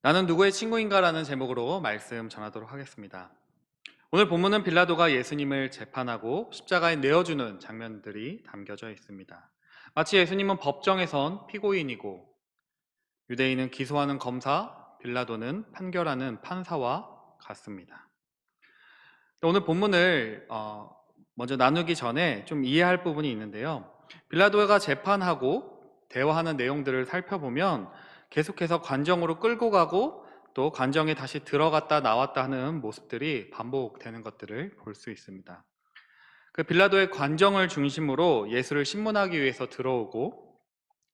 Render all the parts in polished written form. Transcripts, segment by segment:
나는 누구의 친구인가라는 제목으로 말씀 전하도록 하겠습니다. 오늘 본문은 빌라도가 예수님을 재판하고 십자가에 내어주는 장면들이 담겨져 있습니다. 마치 예수님은 법정에선 피고인이고 유대인은 기소하는 검사, 빌라도는 판결하는 판사와 같습니다. 오늘 본문을 먼저 나누기 전에 좀 이해할 부분이 있는데요. 빌라도가 재판하고 대화하는 내용들을 살펴보면 계속해서 관정으로 끌고 가고 또 관정에 다시 들어갔다 나왔다 하는 모습들이 반복되는 것들을 볼 수 있습니다. 그 빌라도의 관정을 중심으로 예수를 신문하기 위해서 들어오고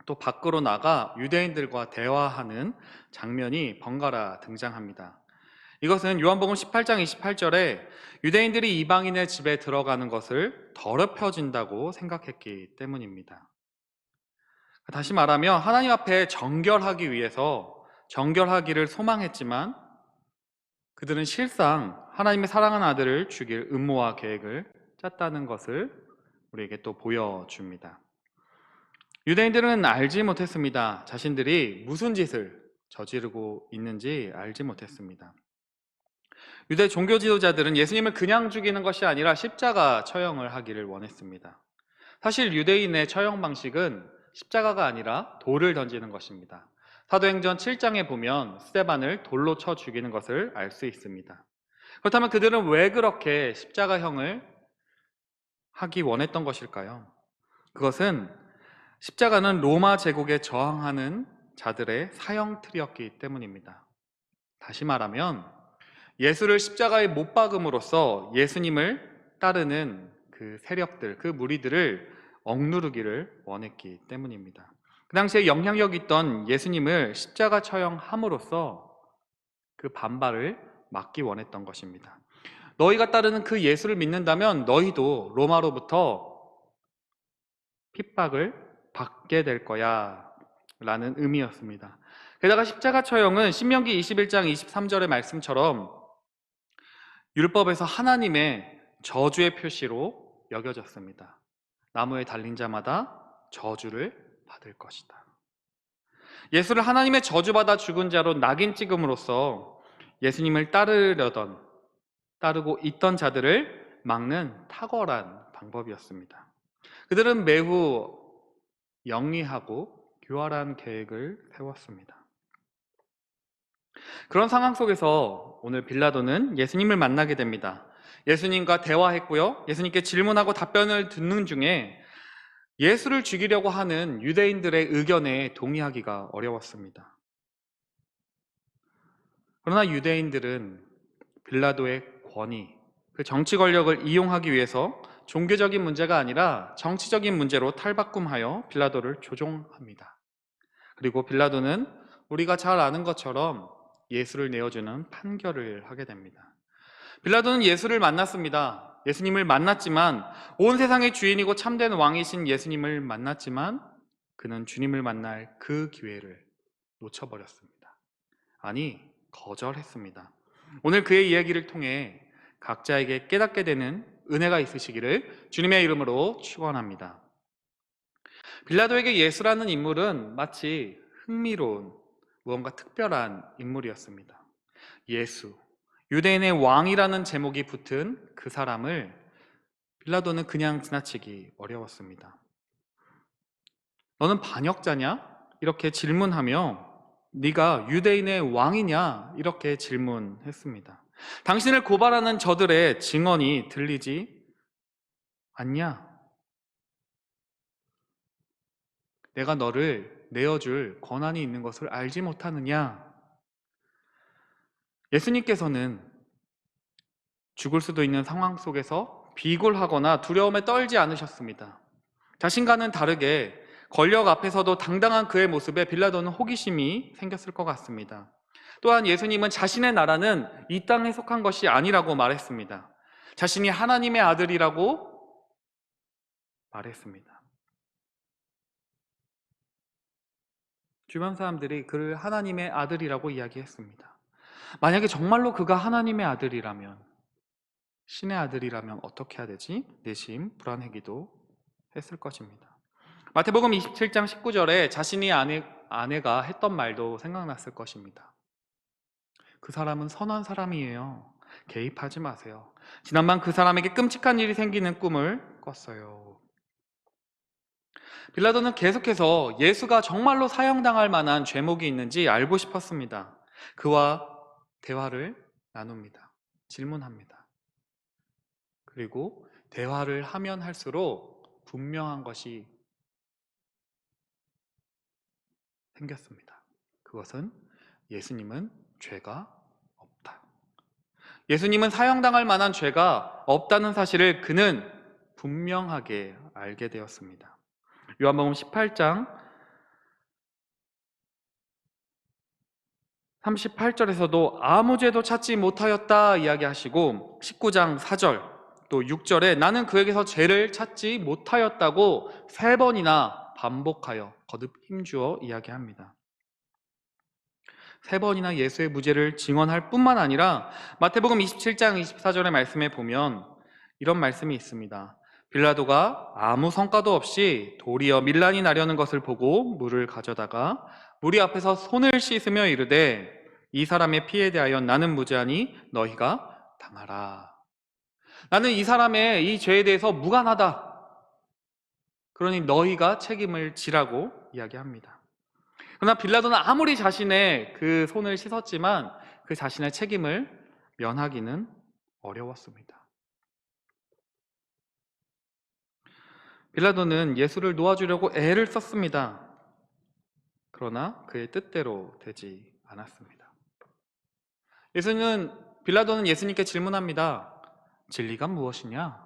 또 밖으로 나가 유대인들과 대화하는 장면이 번갈아 등장합니다. 이것은 요한복음 18장 28절에 유대인들이 이방인의 집에 들어가는 것을 더럽혀진다고 생각했기 때문입니다. 다시 말하면 하나님 앞에 정결하기 위해서 정결하기를 소망했지만 그들은 실상 하나님의 사랑하는 아들을 죽일 음모와 계획을 짰다는 것을 우리에게 또 보여줍니다. 유대인들은 알지 못했습니다. 자신들이 무슨 짓을 저지르고 있는지 알지 못했습니다. 유대 종교 지도자들은 예수님을 그냥 죽이는 것이 아니라 십자가 처형을 하기를 원했습니다. 사실 유대인의 처형 방식은 십자가가 아니라 돌을 던지는 것입니다. 사도행전 7장에 보면 스데반을 돌로 쳐 죽이는 것을 알 수 있습니다. 그렇다면 그들은 왜 그렇게 십자가형을 하기 원했던 것일까요? 그것은 십자가는 로마 제국에 저항하는 자들의 사형틀이었기 때문입니다. 다시 말하면 예수를 십자가에 못 박음으로써 예수님을 따르는 그 세력들, 그 무리들을 억누르기를 원했기 때문입니다. 그 당시에 영향력 있던 예수님을 십자가 처형함으로써 그 반발을 막기 원했던 것입니다. 너희가 따르는 그 예수를 믿는다면 너희도 로마로부터 핍박을 받게 될 거야 라는 의미였습니다. 게다가 십자가 처형은 신명기 21장 23절의 말씀처럼 율법에서 하나님의 저주의 표시로 여겨졌습니다. 나무에 달린 자마다 저주를 받을 것이다. 예수를 하나님의 저주받아 죽은 자로 낙인 찍음으로써 예수님을 따르고 있던 자들을 막는 탁월한 방법이었습니다. 그들은 매우 영리하고 교활한 계획을 세웠습니다. 그런 상황 속에서 오늘 빌라도는 예수님을 만나게 됩니다. 예수님과 대화했고요. 예수님께 질문하고 답변을 듣는 중에 예수를 죽이려고 하는 유대인들의 의견에 동의하기가 어려웠습니다. 그러나 유대인들은 빌라도의 권위, 그 정치 권력을 이용하기 위해서 종교적인 문제가 아니라 정치적인 문제로 탈바꿈하여 빌라도를 조종합니다. 그리고 빌라도는 우리가 잘 아는 것처럼 예수를 내어주는 판결을 하게 됩니다. 빌라도는 예수를 만났습니다. 예수님을 만났지만 온 세상의 주인이고 참된 왕이신 예수님을 만났지만 그는 주님을 만날 그 기회를 놓쳐버렸습니다. 아니, 거절했습니다. 오늘 그의 이야기를 통해 각자에게 깨닫게 되는 은혜가 있으시기를 주님의 이름으로 축원합니다. 빌라도에게 예수라는 인물은 마치 흥미로운 무언가 특별한 인물이었습니다. 예수, 유대인의 왕이라는 제목이 붙은 그 사람을 빌라도는 그냥 지나치기 어려웠습니다. 너는 반역자냐? 이렇게 질문하며 네가 유대인의 왕이냐? 이렇게 질문했습니다. 당신을 고발하는 저들의 증언이 들리지 않냐? 내가 너를 내어줄 권한이 있는 것을 알지 못하느냐? 예수님께서는 죽을 수도 있는 상황 속에서 비굴하거나 두려움에 떨지 않으셨습니다. 자신과는 다르게 권력 앞에서도 당당한 그의 모습에 빌라도는 호기심이 생겼을 것 같습니다. 또한 예수님은 자신의 나라는 이 땅에 속한 것이 아니라고 말했습니다. 자신이 하나님의 아들이라고 말했습니다. 주변 사람들이 그를 하나님의 아들이라고 이야기했습니다. 만약에 정말로 그가 하나님의 아들이라면, 신의 아들이라면 어떻게 해야 되지? 내심 불안해기도 했을 것입니다. 마태복음 27장 19절에 자신이 아내가 했던 말도 생각났을 것입니다. 그 사람은 선한 사람이에요. 개입하지 마세요. 지난밤 그 사람에게 끔찍한 일이 생기는 꿈을 꿨어요. 빌라도는 계속해서 예수가 정말로 사형당할 만한 죄목이 있는지 알고 싶었습니다. 그와 대화를 나눕니다. 질문합니다. 그리고 대화를 하면 할수록 분명한 것이 생겼습니다. 그것은 예수님은 죄가 없다. 예수님은 사형당할 만한 죄가 없다는 사실을 그는 분명하게 알게 되었습니다. 요한복음 18장 38절에서도 아무 죄도 찾지 못하였다 이야기하시고 19장 4절 또 6절에 나는 그에게서 죄를 찾지 못하였다고 3번이나 반복하여 거듭 힘주어 이야기합니다. 3번이나 예수의 무죄를 증언할 뿐만 아니라 마태복음 27장 24절의 말씀에 보면 이런 말씀이 있습니다. 빌라도가 아무 성과도 없이 도리어 밀란이 나려는 것을 보고 물을 가져다가 무리 앞에서 손을 씻으며 이르되 이 사람의 피에 대하여 나는 무죄하니 너희가 당하라. 나는 이 사람의 이 죄에 대해서 무관하다. 그러니 너희가 책임을 지라고 이야기합니다. 그러나 빌라도는 아무리 자신의 그 손을 씻었지만 그 자신의 책임을 면하기는 어려웠습니다. 빌라도는 예수를 놓아주려고 애를 썼습니다. 그러나 그의 뜻대로 되지 않았습니다. 빌라도는 예수님께 질문합니다. 진리가 무엇이냐?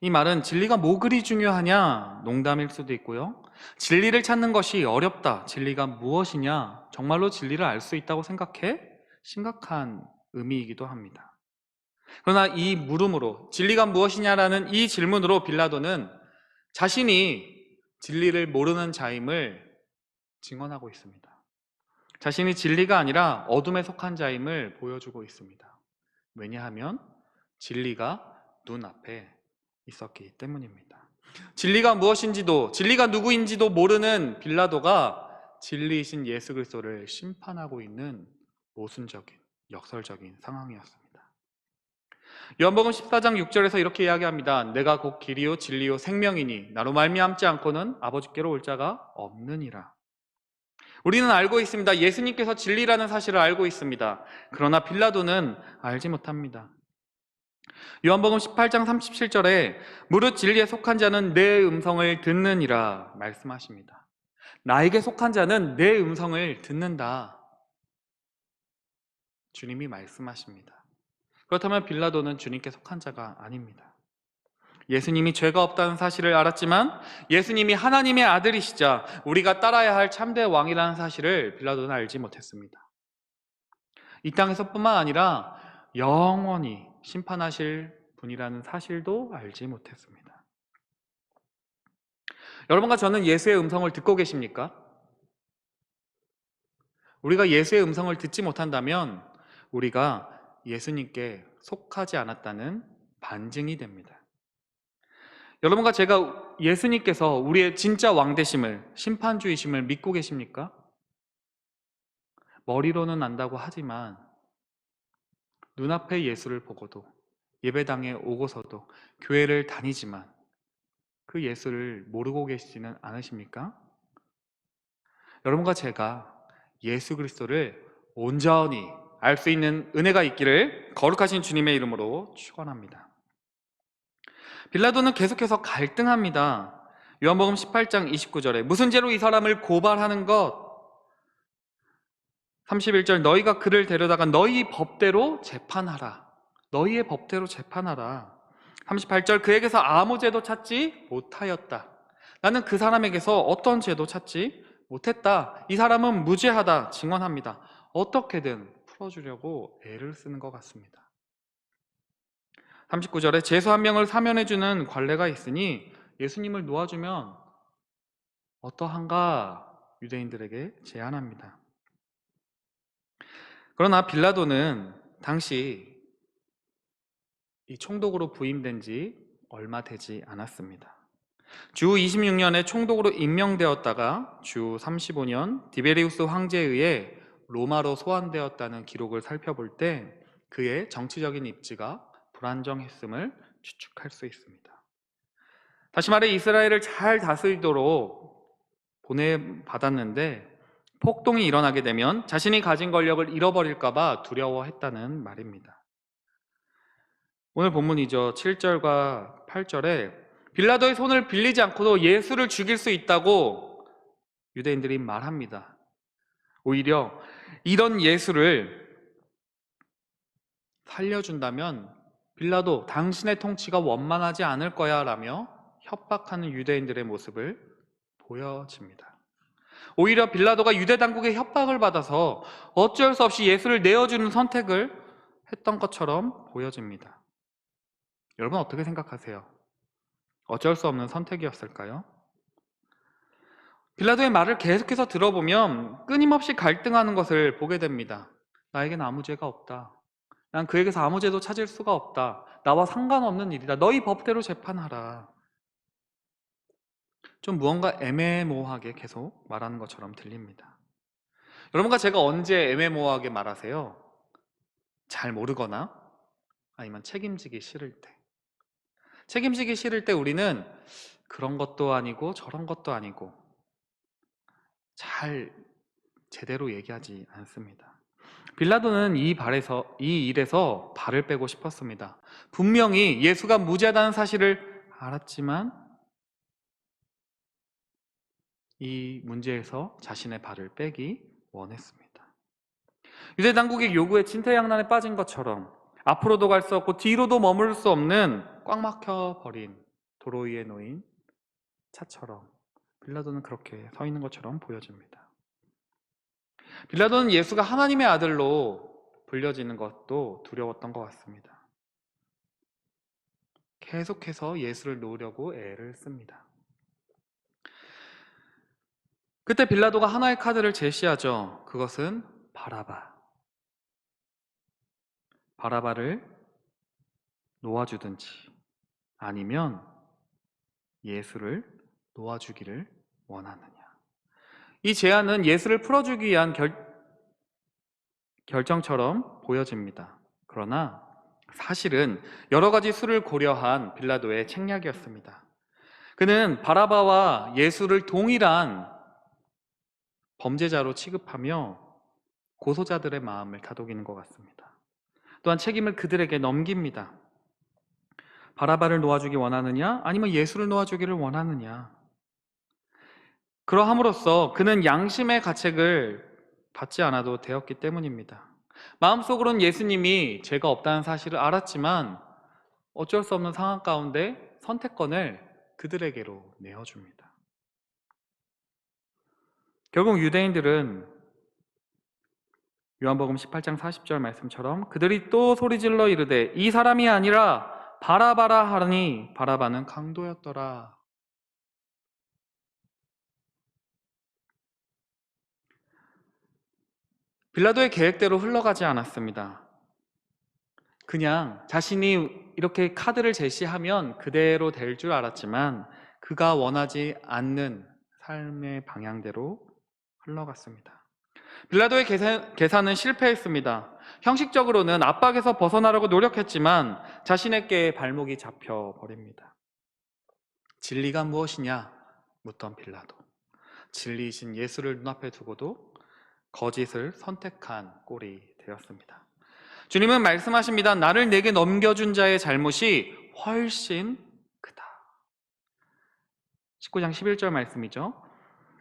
이 말은 진리가 뭐 그리 중요하냐? 농담일 수도 있고요. 진리를 찾는 것이 어렵다. 진리가 무엇이냐? 정말로 진리를 알 수 있다고 생각해? 심각한 의미이기도 합니다. 그러나 이 물음으로 진리가 무엇이냐라는 이 질문으로 빌라도는 자신이 진리를 모르는 자임을 증언하고 있습니다. 자신이 진리가 아니라 어둠에 속한 자임을 보여주고 있습니다. 왜냐하면 진리가 눈앞에 있었기 때문입니다. 진리가 무엇인지도 진리가 누구인지도 모르는 빌라도가 진리이신 예수 그리스도를 심판하고 있는 모순적인 역설적인 상황이었습니다. 요한복음 14장 6절에서 이렇게 이야기합니다. 내가 곧 길이요 진리요 생명이니 나로 말미암지 않고는 아버지께로 올 자가 없느니라. 우리는 알고 있습니다. 예수님께서 진리라는 사실을 알고 있습니다. 그러나 빌라도는 알지 못합니다. 요한복음 18장 37절에 무릇 진리에 속한 자는 내 음성을 듣느니라 말씀하십니다. 나에게 속한 자는 내 음성을 듣는다. 주님이 말씀하십니다. 그렇다면 빌라도는 주님께 속한 자가 아닙니다. 예수님이 죄가 없다는 사실을 알았지만 예수님이 하나님의 아들이시자 우리가 따라야 할 참대 왕이라는 사실을 빌라도는 알지 못했습니다. 이 땅에서뿐만 아니라 영원히 심판하실 분이라는 사실도 알지 못했습니다. 여러분과 저는 예수의 음성을 듣고 계십니까? 우리가 예수의 음성을 듣지 못한다면 우리가 예수님께 속하지 않았다는 반증이 됩니다. 여러분과 제가 예수님께서 우리의 진짜 왕되심을, 심판주이심을 믿고 계십니까? 머리로는 안다고 하지만 눈앞에 예수를 보고도 예배당에 오고서도 교회를 다니지만 그 예수를 모르고 계시지는 않으십니까? 여러분과 제가 예수 그리스도를 온전히 알 수 있는 은혜가 있기를 거룩하신 주님의 이름으로 축원합니다. 빌라도는 계속해서 갈등합니다. 요한복음 18장 29절에 무슨 죄로 이 사람을 고발하는 것? 31절 너희가 그를 데려다가 너희 법대로 재판하라. 너희의 법대로 재판하라. 38절 그에게서 아무 죄도 찾지 못하였다. 나는 그 사람에게서 어떤 죄도 찾지 못했다. 이 사람은 무죄하다 증언합니다. 어떻게든 풀어주려고 애를 쓰는 것 같습니다. 39절에 죄수 한 명을 사면해주는 관례가 있으니 예수님을 놓아주면 어떠한가 유대인들에게 제안합니다. 그러나 빌라도는 당시 이 총독으로 부임된 지 얼마 되지 않았습니다. 주 26년에 총독으로 임명되었다가 주 35년 디베리우스 황제에 의해 로마로 소환되었다는 기록을 살펴볼 때 그의 정치적인 입지가 불안정했음을 추측할 수 있습니다. 다시 말해 이스라엘을 잘 다스리도록 보내받았는데 폭동이 일어나게 되면 자신이 가진 권력을 잃어버릴까 봐 두려워했다는 말입니다. 오늘 본문이죠. 7절과 8절에 빌라도의 손을 빌리지 않고도 예수를 죽일 수 있다고 유대인들이 말합니다. 오히려 이런 예수를 살려준다면 빌라도 당신의 통치가 원만하지 않을 거야 라며 협박하는 유대인들의 모습을 보여집니다. 오히려 빌라도가 유대 당국의 협박을 받아서 어쩔 수 없이 예수를 내어주는 선택을 했던 것처럼 보여집니다. 여러분 어떻게 생각하세요? 어쩔 수 없는 선택이었을까요? 빌라도의 말을 계속해서 들어보면 끊임없이 갈등하는 것을 보게 됩니다. 나에겐 아무 죄가 없다. 난 그에게서 아무 죄도 찾을 수가 없다. 나와 상관없는 일이다. 너희 법대로 재판하라. 좀 무언가 애매모호하게 계속 말하는 것처럼 들립니다. 여러분과 제가 언제 애매모호하게 말하세요? 잘 모르거나 아니면 책임지기 싫을 때. 책임지기 싫을 때 우리는 그런 것도 아니고 저런 것도 아니고 잘 제대로 얘기하지 않습니다. 빌라도는 이 일에서 발을 빼고 싶었습니다. 분명히 예수가 무죄하다는 사실을 알았지만 이 문제에서 자신의 발을 빼기 원했습니다. 유대 당국의 요구에 진퇴양난에 빠진 것처럼 앞으로도 갈 수 없고 뒤로도 머물 수 없는 꽉 막혀버린 도로 위에 놓인 차처럼 빌라도는 그렇게 서 있는 것처럼 보여집니다. 빌라도는 예수가 하나님의 아들로 불려지는 것도 두려웠던 것 같습니다. 계속해서 예수를 놓으려고 애를 씁니다. 그때 빌라도가 하나의 카드를 제시하죠. 그것은 바라바를 놓아주든지 아니면 예수를 놓아주기를 원하느냐. 이 제안은 예수를 풀어주기 위한 결정처럼 보여집니다. 그러나 사실은 여러 가지 수를 고려한 빌라도의 책략이었습니다. 그는 바라바와 예수를 동일한 범죄자로 취급하며 고소자들의 마음을 다독이는 것 같습니다. 또한 책임을 그들에게 넘깁니다. 바라바를 놓아주기 원하느냐 아니면 예수를 놓아주기를 원하느냐. 그러함으로써 그는 양심의 가책을 받지 않아도 되었기 때문입니다. 마음속으로는 예수님이 죄가 없다는 사실을 알았지만 어쩔 수 없는 상황 가운데 선택권을 그들에게로 내어줍니다. 결국 유대인들은 요한복음 18장 40절 말씀처럼 그들이 또 소리질러 이르되 이 사람이 아니라 바라바라 하니 바라바는 강도였더라. 빌라도의 계획대로 흘러가지 않았습니다. 그냥 자신이 이렇게 카드를 제시하면 그대로 될 줄 알았지만 그가 원하지 않는 삶의 방향대로 흘러갔습니다. 빌라도의 계산은 실패했습니다. 형식적으로는 압박에서 벗어나려고 노력했지만 자신에게 발목이 잡혀버립니다. 진리가 무엇이냐? 묻던 빌라도. 진리이신 예수를 눈앞에 두고도 거짓을 선택한 꼴이 되었습니다. 주님은 말씀하십니다. 나를 내게 넘겨준 자의 잘못이 훨씬 크다. 19장 11절 말씀이죠.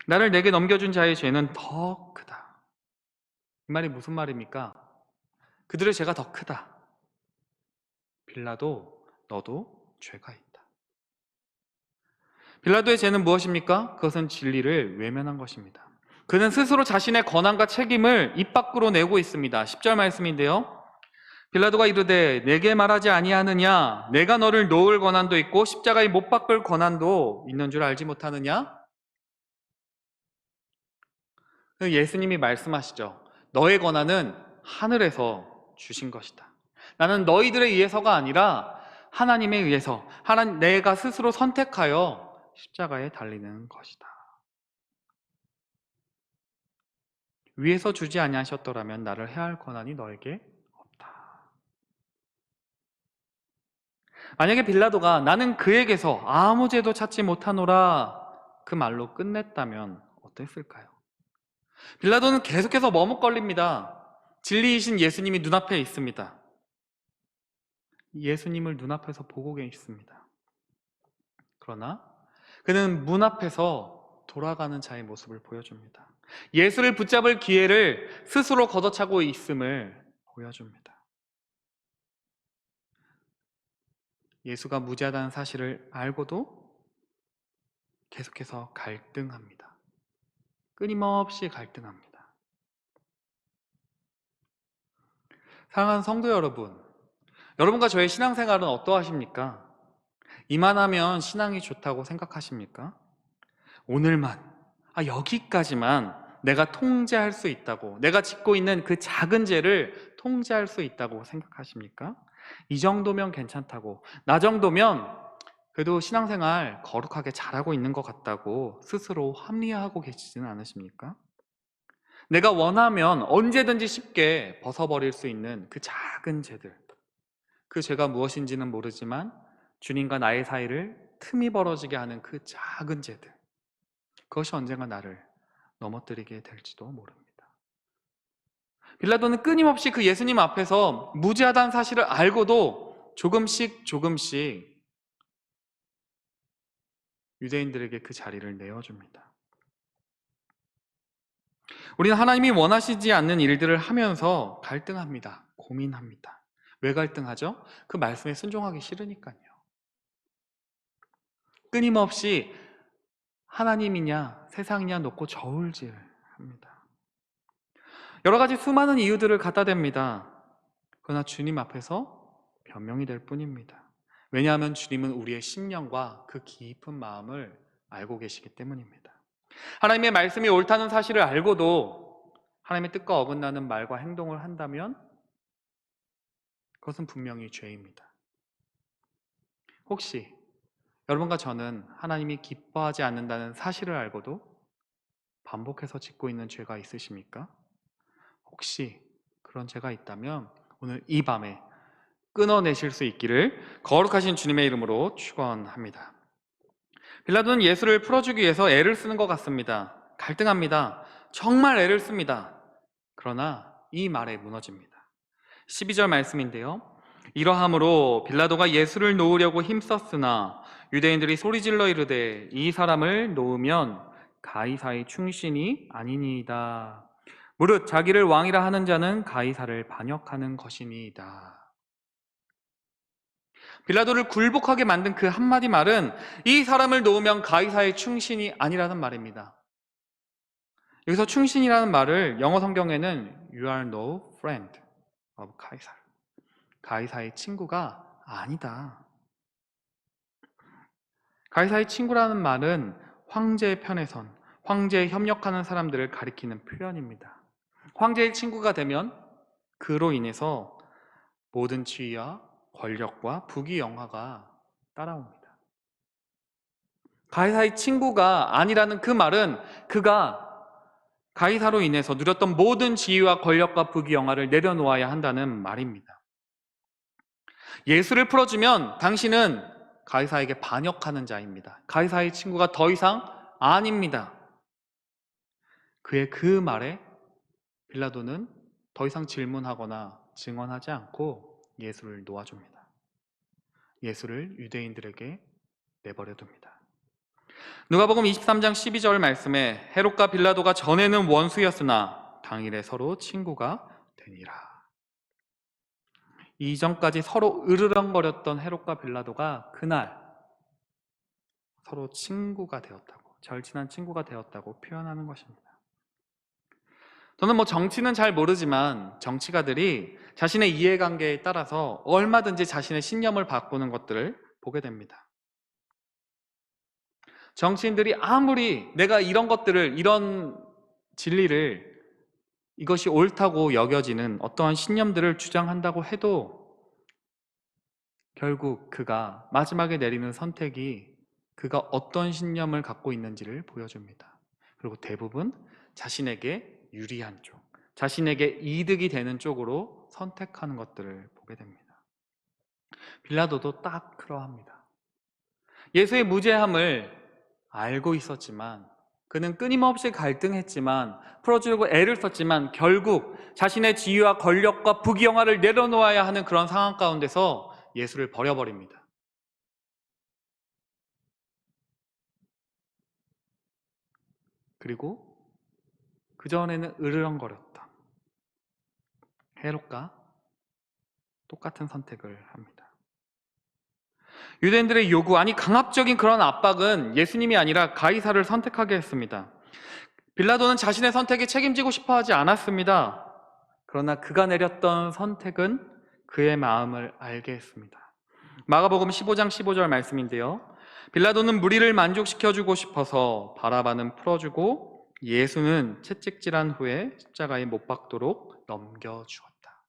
나를 내게 넘겨준 자의 죄는 더 크다. 이 말이 무슨 말입니까? 그들의 죄가 더 크다. 빌라도 너도 죄가 있다. 빌라도의 죄는 무엇입니까? 그것은 진리를 외면한 것입니다. 그는 스스로 자신의 권한과 책임을 입 밖으로 내고 있습니다. 10절 말씀인데요. 빌라도가 이르되 내게 말하지 아니하느냐? 내가 너를 놓을 권한도 있고 십자가에 못 박을 권한도 있는 줄 알지 못하느냐? 예수님이 말씀하시죠. 너의 권한은 하늘에서 주신 것이다. 나는 너희들에 의해서가 아니라 하나님에 의해서 내가 스스로 선택하여 십자가에 달리는 것이다. 위에서 주지 아니하셨더라면 나를 해할 권한이 너에게 없다. 만약에 빌라도가 나는 그에게서 아무 죄도 찾지 못하노라 그 말로 끝냈다면 어땠을까요? 빌라도는 계속해서 머뭇거립니다. 진리이신 예수님이 눈앞에 있습니다. 예수님을 눈앞에서 보고 계십니다. 그러나 그는 문 앞에서 돌아가는 자의 모습을 보여줍니다. 예수를 붙잡을 기회를 스스로 걷어차고 있음을 보여줍니다. 예수가 무죄하다는 사실을 알고도 계속해서 갈등합니다. 끊임없이 갈등합니다. 사랑하는 성도 여러분, 여러분과 저의 신앙생활은 어떠하십니까? 이만하면 신앙이 좋다고 생각하십니까? 오늘만, 여기까지만 내가 통제할 수 있다고, 내가 짓고 있는 그 작은 죄를 통제할 수 있다고 생각하십니까? 이 정도면 괜찮다고, 나 정도면 그래도 신앙생활 거룩하게 잘하고 있는 것 같다고 스스로 합리화하고 계시지는 않으십니까? 내가 원하면 언제든지 쉽게 벗어버릴 수 있는 그 작은 죄들, 그 죄가 무엇인지는 모르지만 주님과 나의 사이를 틈이 벌어지게 하는 그 작은 죄들, 그것이 언젠가 나를 넘어뜨리게 될지도 모릅니다. 빌라도는 끊임없이 그 예수님 앞에서 무죄하다는 사실을 알고도 조금씩 유대인들에게 그 자리를 내어줍니다. 우리는 하나님이 원하시지 않는 일들을 하면서 갈등합니다. 고민합니다. 왜 갈등하죠? 그 말씀에 순종하기 싫으니까요. 끊임없이 하나님이냐 세상이냐 놓고 저울질합니다. 여러 가지 수많은 이유들을 갖다 댑니다. 그러나 주님 앞에서 변명이 될 뿐입니다. 왜냐하면 주님은 우리의 심령과 그 깊은 마음을 알고 계시기 때문입니다. 하나님의 말씀이 옳다는 사실을 알고도 하나님의 뜻과 어긋나는 말과 행동을 한다면 그것은 분명히 죄입니다. 혹시 여러분과 저는 하나님이 기뻐하지 않는다는 사실을 알고도 반복해서 짓고 있는 죄가 있으십니까? 혹시 그런 죄가 있다면 오늘 이 밤에 끊어내실 수 있기를 거룩하신 주님의 이름으로 축원합니다. 빌라도는 예수를 풀어주기 위해서 애를 쓰는 것 같습니다. 갈등합니다. 정말 애를 씁니다. 그러나 이 말에 무너집니다. 12절 말씀인데요. 이러함으로 빌라도가 예수를 놓으려고 힘썼으나 유대인들이 소리질러 이르되 이 사람을 놓으면 가이사의 충신이 아니니이다. 무릇 자기를 왕이라 하는 자는 가이사를 반역하는 것이니이다. 빌라도를 굴복하게 만든 그 한마디 말은 이 사람을 놓으면 가이사의 충신이 아니라는 말입니다. 여기서 충신이라는 말을 영어 성경에는 You are no friend of Caesar, 가이사의 친구가 아니다. 가이사의 친구라는 말은 황제의 편에 선, 황제에 협력하는 사람들을 가리키는 표현입니다. 황제의 친구가 되면 그로 인해서 모든 지위와 권력과 부귀영화가 따라옵니다. 가이사의 친구가 아니라는 그 말은 그가 가이사로 인해서 누렸던 모든 지위와 권력과 부귀영화를 내려놓아야 한다는 말입니다. 예수를 풀어주면 당신은 가이사에게 반역하는 자입니다. 가이사의 친구가 더 이상 아닙니다. 그의 그 말에 빌라도는 더 이상 질문하거나 증언하지 않고 예수를 놓아줍니다. 예수를 유대인들에게 내버려 둡니다. 누가복음 23장 12절 말씀에 헤롯과 빌라도가 전에는 원수였으나 당일에 서로 친구가 되니라. 이전까지 서로 으르렁거렸던 헤롯과 빌라도가 그날 서로 친구가 되었다고, 절친한 친구가 되었다고 표현하는 것입니다. 저는 정치는 잘 모르지만 정치가들이 자신의 이해관계에 따라서 얼마든지 자신의 신념을 바꾸는 것들을 보게 됩니다. 정치인들이 아무리 내가 이런 것들을, 이런 진리를, 이것이 옳다고 여겨지는 어떠한 신념들을 주장한다고 해도 결국 그가 마지막에 내리는 선택이 그가 어떤 신념을 갖고 있는지를 보여줍니다. 그리고 대부분 자신에게 유리한 쪽, 자신에게 이득이 되는 쪽으로 선택하는 것들을 보게 됩니다. 빌라도도 딱 그러합니다. 예수의 무죄함을 알고 있었지만, 그는 끊임없이 갈등했지만, 풀어주려고 애를 썼지만 결국 자신의 지위와 권력과 부귀영화를 내려놓아야 하는 그런 상황 가운데서 예수를 버려버립니다. 그리고 그전에는 으르렁거렸던 헤롯과 똑같은 선택을 합니다. 유대인들의 요구, 아니 강압적인 그런 압박은 예수님이 아니라 가이사를 선택하게 했습니다. 빌라도는 자신의 선택에 책임지고 싶어 하지 않았습니다. 그러나 그가 내렸던 선택은 그의 마음을 알게 했습니다. 마가복음 15장 15절 말씀인데요. 빌라도는 무리를 만족시켜주고 싶어서 바라바는 풀어주고 예수는 채찍질한 후에 십자가에 못 박도록 넘겨주었다.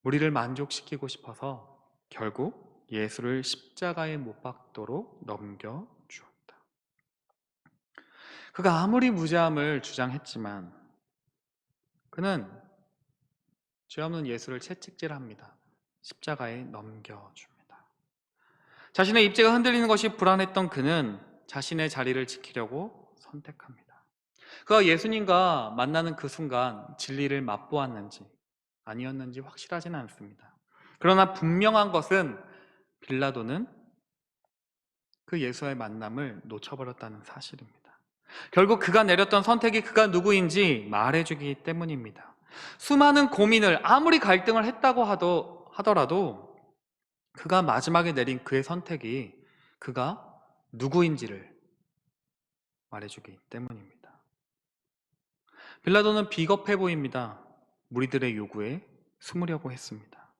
무리를 만족시키고 싶어서 결국 예수를 십자가에 못 박도록 넘겨주었다. 그가 아무리 무죄함을 주장했지만 그는 죄 없는 예수를 채찍질합니다. 십자가에 넘겨줍니다. 자신의 입지가 흔들리는 것이 불안했던 그는 자신의 자리를 지키려고 선택합니다. 그가 예수님과 만나는 그 순간 진리를 맛보았는지 아니었는지 확실하지는 않습니다. 그러나 분명한 것은 빌라도는 그 예수와의 만남을 놓쳐버렸다는 사실입니다. 결국 그가 내렸던 선택이 그가 누구인지 말해주기 때문입니다. 수많은 고민을, 아무리 갈등을 했다고 하더라도 그가 마지막에 내린 그의 선택이 그가 누구인지를 말해주기 때문입니다. 빌라도는 비겁해 보입니다. 무리들의 요구에 숨으려고 했습니다.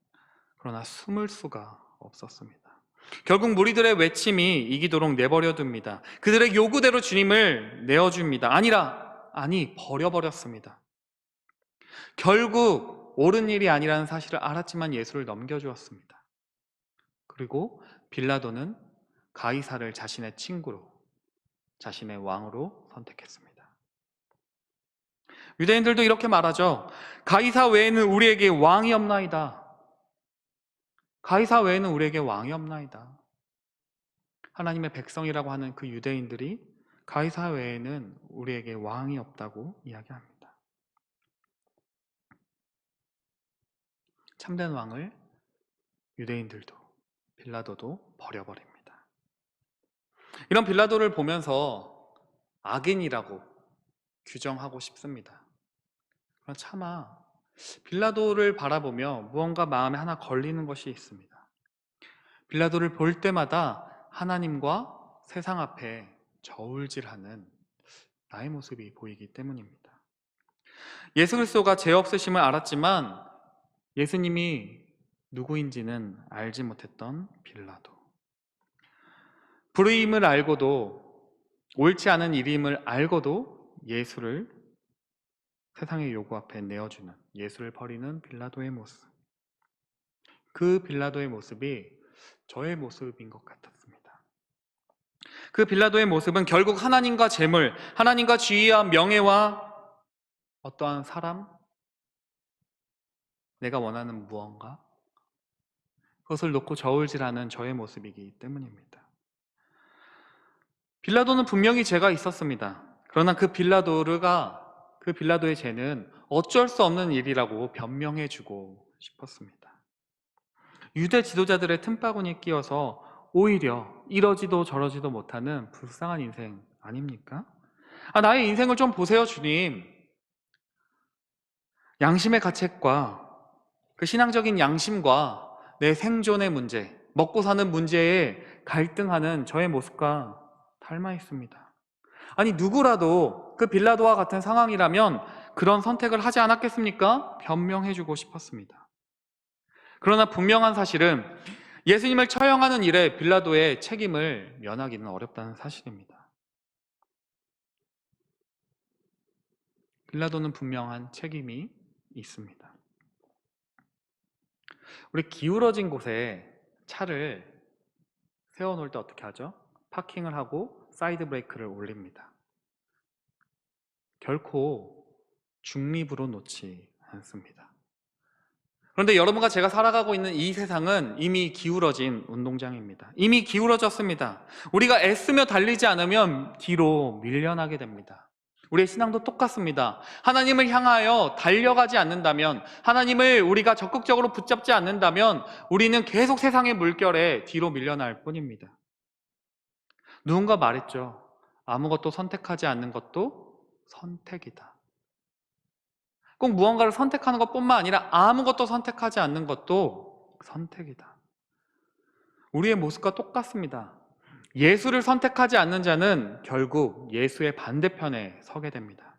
그러나 숨을 수가 없었습니다. 결국 무리들의 외침이 이기도록 내버려 둡니다. 그들의 요구대로 주님을 내어줍니다. 아니 버려버렸습니다. 결국 옳은 일이 아니라는 사실을 알았지만 예수를 넘겨주었습니다. 그리고 빌라도는 가이사를 자신의 친구로, 자신의 왕으로 선택했습니다. 유대인들도 이렇게 말하죠. 가이사 외에는 우리에게 왕이 없나이다. 가이사 외에는 우리에게 왕이 없나이다. 하나님의 백성이라고 하는 그 유대인들이 가이사 외에는 우리에게 왕이 없다고 이야기합니다. 참된 왕을 유대인들도 빌라도도 버려버립니다. 이런 빌라도를 보면서 악인이라고 규정하고 싶습니다. 그러나 차마 빌라도를 바라보며 무언가 마음에 하나 걸리는 것이 있습니다. 빌라도를 볼 때마다 하나님과 세상 앞에 저울질하는 나의 모습이 보이기 때문입니다. 예수 그리스도가 죄 없으심을 알았지만 예수님이 누구인지는 알지 못했던 빌라도. 불의임을 알고도, 옳지 않은 일임을 알고도 예수를 세상의 요구 앞에 내어주는, 예수를 버리는 빌라도의 모습. 그 빌라도의 모습이 저의 모습인 것 같았습니다. 그 빌라도의 모습은 결국 하나님과 재물, 하나님과 지위와 명예와 어떠한 사람, 내가 원하는 무언가, 그것을 놓고 저울질하는 저의 모습이기 때문입니다. 빌라도는 분명히 죄가 있었습니다. 그러나 그 빌라도의 죄는 어쩔 수 없는 일이라고 변명해주고 싶었습니다. 유대 지도자들의 틈바구니에 끼어서 오히려 이러지도 저러지도 못하는 불쌍한 인생 아닙니까? 나의 인생을 좀 보세요, 주님. 양심의 가책과 그 신앙적인 양심과 내 생존의 문제, 먹고 사는 문제에 갈등하는 저의 모습과 닮아 있습니다. 누구라도 그 빌라도와 같은 상황이라면 그런 선택을 하지 않았겠습니까? 변명해주고 싶었습니다. 그러나 분명한 사실은 예수님을 처형하는 일에 빌라도의 책임을 면하기는 어렵다는 사실입니다. 빌라도는 분명한 책임이 있습니다. 우리 기울어진 곳에 차를 세워놓을 때 어떻게 하죠? 파킹을 하고 사이드 브레이크를 올립니다. 결코 중립으로 놓지 않습니다. 그런데 여러분과 제가 살아가고 있는 이 세상은 이미 기울어진 운동장입니다. 이미 기울어졌습니다. 우리가 애쓰며 달리지 않으면 뒤로 밀려나게 됩니다. 우리의 신앙도 똑같습니다. 하나님을 향하여 달려가지 않는다면, 하나님을 우리가 적극적으로 붙잡지 않는다면 우리는 계속 세상의 물결에 뒤로 밀려날 뿐입니다. 누군가 말했죠. 아무것도 선택하지 않는 것도 선택이다. 꼭 무언가를 선택하는 것뿐만 아니라 아무것도 선택하지 않는 것도 선택이다. 우리의 모습과 똑같습니다. 예수를 선택하지 않는 자는 결국 예수의 반대편에 서게 됩니다.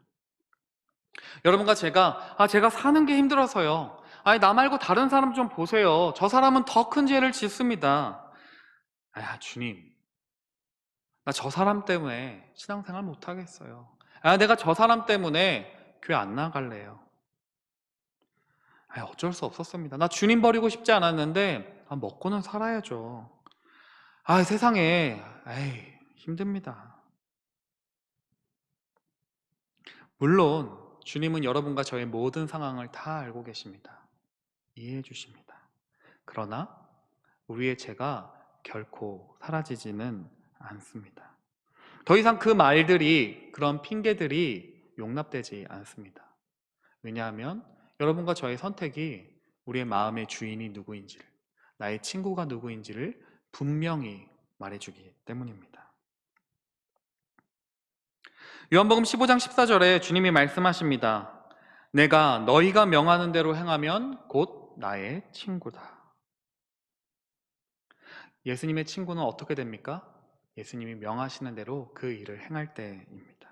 여러분과 제가 사는 게 힘들어서요. 아니, 나 말고 다른 사람 좀 보세요. 저 사람은 더 큰 죄를 짓습니다. 주님, 나 저 사람 때문에 신앙생활 못 하겠어요. 내가 저 사람 때문에 교회 안 나갈래요. 어쩔 수 없었습니다. 나 주님 버리고 싶지 않았는데 먹고는 살아야죠. 세상에 힘듭니다. 물론 주님은 여러분과 저의 모든 상황을 다 알고 계십니다. 이해해 주십니다. 그러나 우리의 죄가 결코 사라지지는 않습니다. 더 이상 그 말들이, 그런 핑계들이 용납되지 않습니다. 왜냐하면 여러분과 저의 선택이 우리의 마음의 주인이 누구인지를, 나의 친구가 누구인지를 분명히 말해주기 때문입니다. 요한복음 15장 14절에 주님이 말씀하십니다. 내가 너희가 명하는 대로 행하면 곧 나의 친구다. 예수님의 친구는 어떻게 됩니까? 예수님이 명하시는 대로 그 일을 행할 때입니다.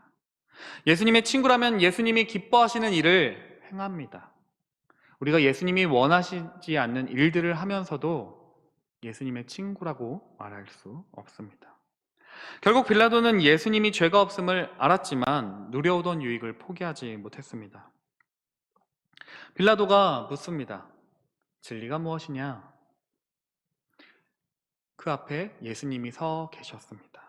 예수님의 친구라면 예수님이 기뻐하시는 일을 행합니다. 우리가 예수님이 원하시지 않는 일들을 하면서도 예수님의 친구라고 말할 수 없습니다. 결국 빌라도는 예수님이 죄가 없음을 알았지만 누려오던 유익을 포기하지 못했습니다. 빌라도가 묻습니다. 진리가 무엇이냐? 그 앞에 예수님이 서 계셨습니다.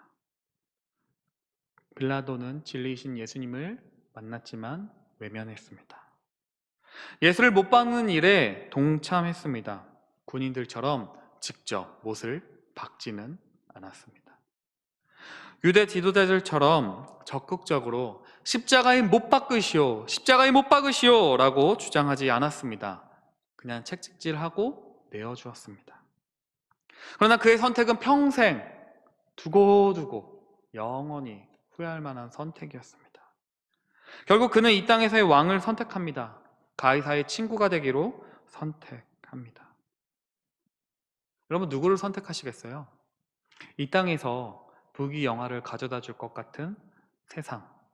빌라도는 진리이신 예수님을 만났지만 외면했습니다. 예수를 못 박는 일에 동참했습니다. 군인들처럼 직접 못을 박지는 않았습니다. 유대 지도자들처럼 적극적으로 십자가에 못 박으시오, 십자가에 못 박으시오 라고 주장하지 않았습니다. 그냥 책찍질하고 내어주었습니다. 그러나 그의 선택은 평생 두고두고 영원히 후회할 만한 선택이었습니다. 결국 그는 이 땅에서의 왕을 선택합니다. 가이사의 친구가 되기로 선택합니다. 여러분, 누구를 선택하시겠어요? 이 땅에서 부귀영화를 가져다 줄 것 같은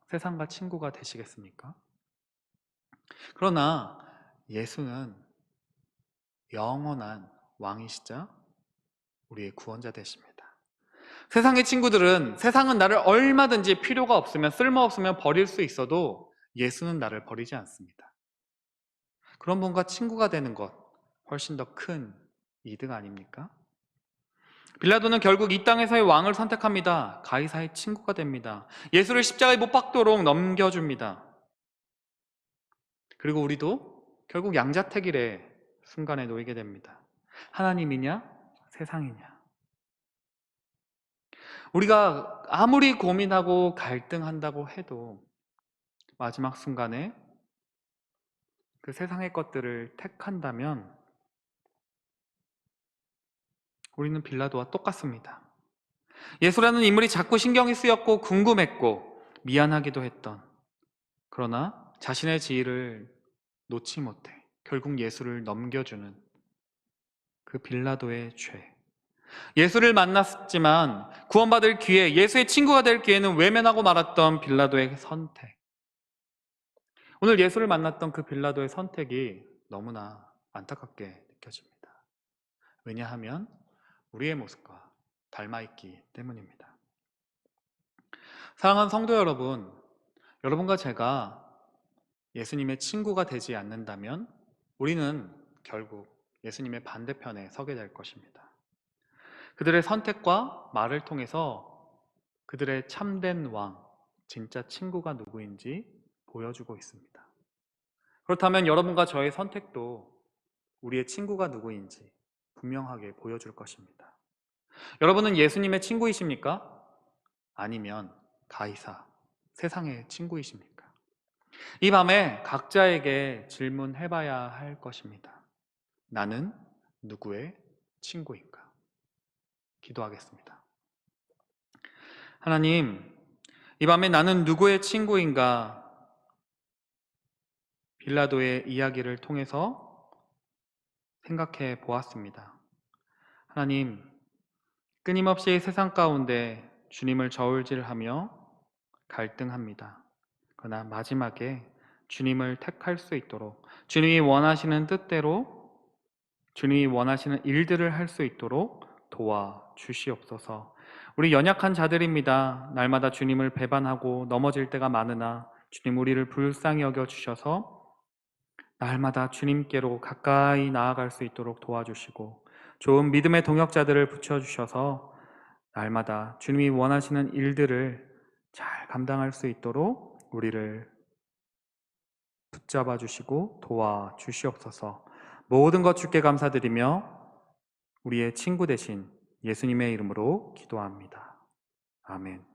세상과 친구가 되시겠습니까? 그러나 예수는 영원한 왕이시자 우리의 구원자 되십니다. 세상의 친구들은, 세상은 나를 얼마든지 필요가 없으면, 쓸모없으면 버릴 수 있어도 예수는 나를 버리지 않습니다. 그런 분과 친구가 되는 것 훨씬 더 큰 이득 아닙니까? 빌라도는 결국 이 땅에서의 왕을 선택합니다. 가이사의 친구가 됩니다. 예수를 십자가에 못 박도록 넘겨줍니다. 그리고 우리도 결국 양자택일의 순간에 놓이게 됩니다. 하나님이냐 세상이냐. 우리가 아무리 고민하고 갈등한다고 해도 마지막 순간에 그 세상의 것들을 택한다면 우리는 빌라도와 똑같습니다. 예수라는 인물이 자꾸 신경이 쓰였고 궁금했고 미안하기도 했던, 그러나 자신의 지위를 놓지 못해 결국 예수를 넘겨주는 그 빌라도의 죄. 예수를 만났지만 구원받을 기회, 예수의 친구가 될 기회는 외면하고 말았던 빌라도의 선택. 오늘 예수를 만났던 그 빌라도의 선택이 너무나 안타깝게 느껴집니다. 왜냐하면 우리의 모습과 닮아있기 때문입니다. 사랑하는 성도 여러분, 여러분과 제가 예수님의 친구가 되지 않는다면 우리는 결국 예수님의 반대편에 서게 될 것입니다. 그들의 선택과 말을 통해서 그들의 참된 왕, 진짜 친구가 누구인지 보여주고 있습니다. 그렇다면 여러분과 저의 선택도 우리의 친구가 누구인지 분명하게 보여줄 것입니다. 여러분은 예수님의 친구이십니까? 아니면 가이사, 세상의 친구이십니까? 이 밤에 각자에게 질문해봐야 할 것입니다. 나는 누구의 친구인가? 기도하겠습니다. 하나님, 이 밤에 나는 누구의 친구인가? 빌라도의 이야기를 통해서 생각해 보았습니다. 하나님, 끊임없이 세상 가운데 주님을 저울질하며 갈등합니다. 그러나 마지막에 주님을 택할 수 있도록 주님이 원하시는 뜻대로 주님이 원하시는 일들을 할 수 있도록 도와주시옵소서. 우리 연약한 자들입니다. 날마다 주님을 배반하고 넘어질 때가 많으나 주님 우리를 불쌍히 여겨주셔서 날마다 주님께로 가까이 나아갈 수 있도록 도와주시고 좋은 믿음의 동역자들을 붙여주셔서 날마다 주님이 원하시는 일들을 잘 감당할 수 있도록 우리를 붙잡아 주시고 도와주시옵소서. 모든 것 주께 감사드리며 우리의 친구 되신 예수님의 이름으로 기도합니다. 아멘.